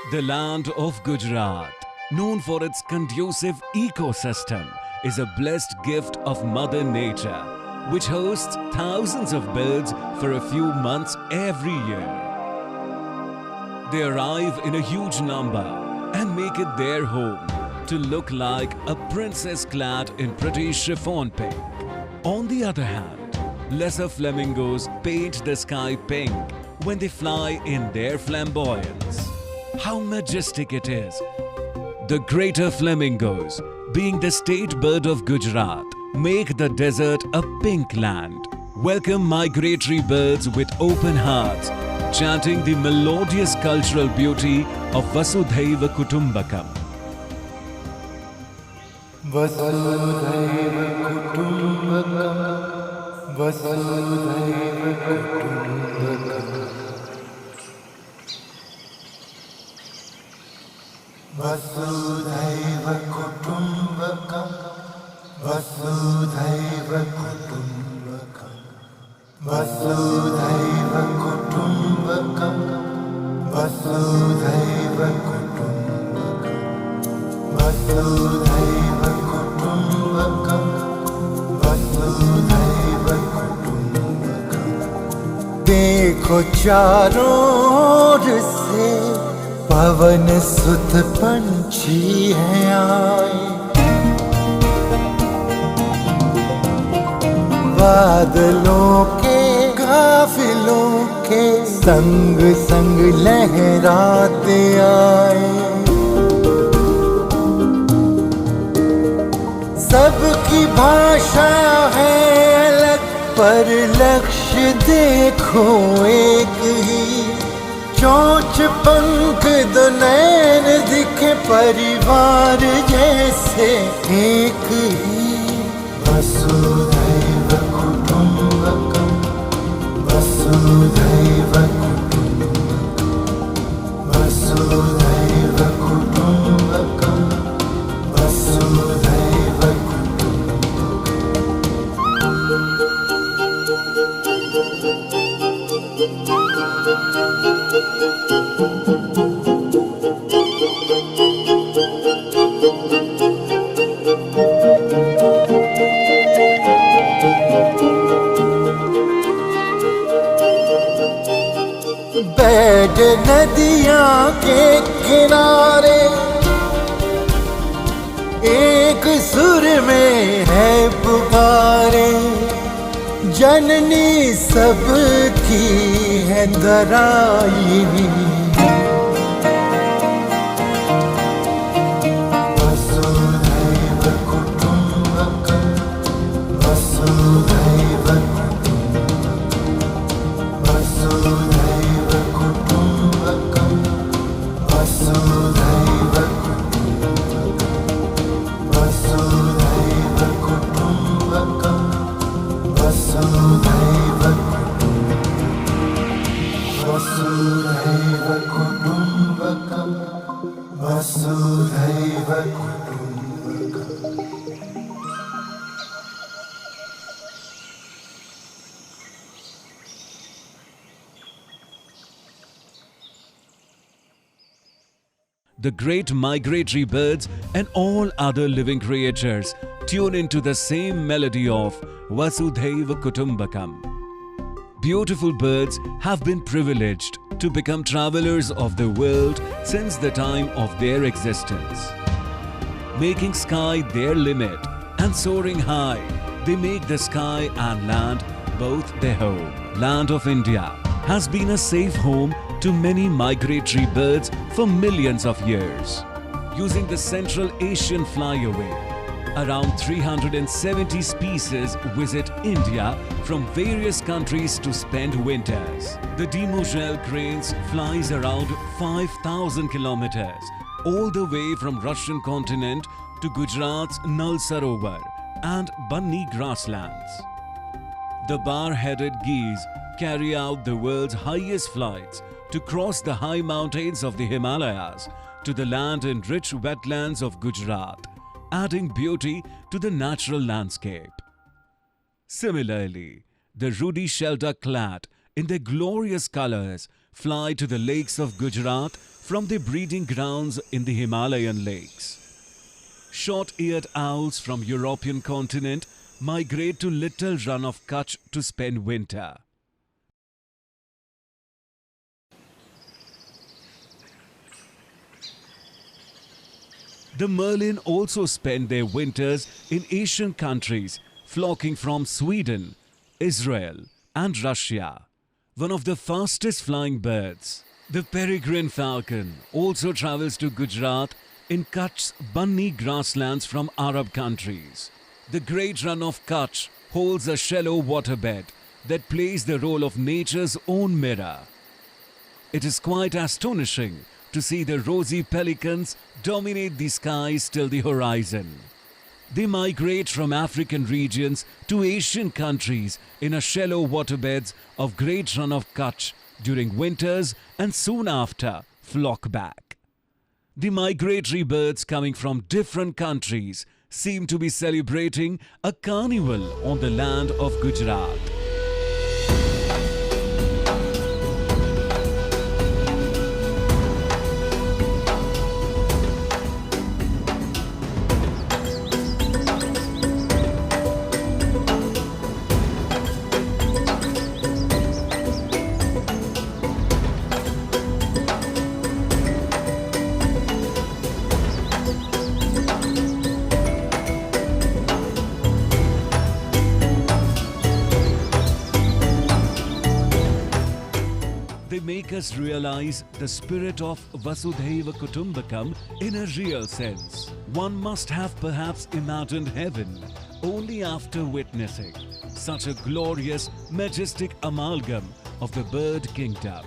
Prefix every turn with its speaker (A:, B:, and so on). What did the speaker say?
A: The land of Gujarat, known for its conducive ecosystem, is a blessed gift of Mother Nature, which hosts thousands of birds for a few months every year. They arrive in a huge number and make it their home to look like a princess clad in pretty chiffon pink. On the other hand, lesser flamingos paint the sky pink when they fly in their flamboyance. How majestic it is! The greater flamingos, being the state bird of Gujarat, make the desert a pink land. Welcome migratory birds with open hearts, chanting the melodious cultural beauty of Vasudhaiva Kutumbakam.
B: Vasudhaiva Kutumbakam, Vasudhaiva Kutumbakam, Vasudhaiva Kutumbakam, Vasudhaiva Kutumbakam, Vasudhaiva Kutumbakam, Vasudhaiva Kutumbakam, Vasudhaiva Kutumbakam, Vasudhaiva Kutumbakam. देखो चारों ओर से पवन सुत पंछी हैं आए, बादलों के काफिलों के संग संग लहराते आए। सबकी भाषा है अलग पर लक्ष्य देखो एक ही, चोंच पंख दो नैन दिखे परिवार जैसे एक ही। वसुधैव कुटुम्बकम, वसुधैव कुटुम्बकम, वसुधैव कुटुम्बकम, वसुधैव बैठ नदियाँ के किनारे एक सुर में है पुकारे, जननी सबकी है धराई। वसुधैव कुटुम्बकम, वसुधैव कुटुम्बकम, वसुधैव कुटुम्बकम, वसुधैव कुटुम्बकम, वसुधैव कुटुम्बकम, वसुधैव कुटुम्बकम, वसुधैव कुटुम्बकम।
A: The great migratory birds and all other living creatures tune into the same melody of Vasudhaiva Kutumbakam. Beautiful birds have been privileged to become travelers of the world since the time of their existence. Making sky their limit and soaring high, they make the sky and land both their home. Land of India has been a safe home to many migratory birds for millions of years. Using the Central Asian flyaway, around 370 species visit India from various countries to spend winters. The demoiselle cranes flies around 5,000 kilometers all the way from Russian continent to Gujarat's Nal Sarovar and Banni grasslands. The bar-headed geese carry out the world's highest flights to cross the high mountains of the Himalayas to the land and rich wetlands of Gujarat, adding beauty to the natural landscape. Similarly, the ruddy shelter clad in their glorious colors fly to the lakes of Gujarat from their breeding grounds in the Himalayan lakes. Short-eared owls from European continent migrate to Little Run of Kutch to spend winter. The merlin also spend their winters in Asian countries, flocking from Sweden, Israel and Russia. One of the fastest flying birds, the peregrine falcon, also travels to Gujarat in Kutch's Bunny grasslands from Arab countries. The Great Run of Kutch holds a shallow waterbed that plays the role of nature's own mirror. It is quite astonishing to see the rosy pelicans dominate the skies till the horizon. They migrate from African regions to Asian countries in a shallow waterbeds of Great Run of Kutch during winters and soon after flock back. The migratory birds coming from different countries seem to be celebrating a carnival on the land of Gujarat. They make us realize the spirit of Vasudhaiva Kutumbakam in a real sense. One must have perhaps imagined heaven only after witnessing such a glorious, majestic amalgam of the bird kingdom.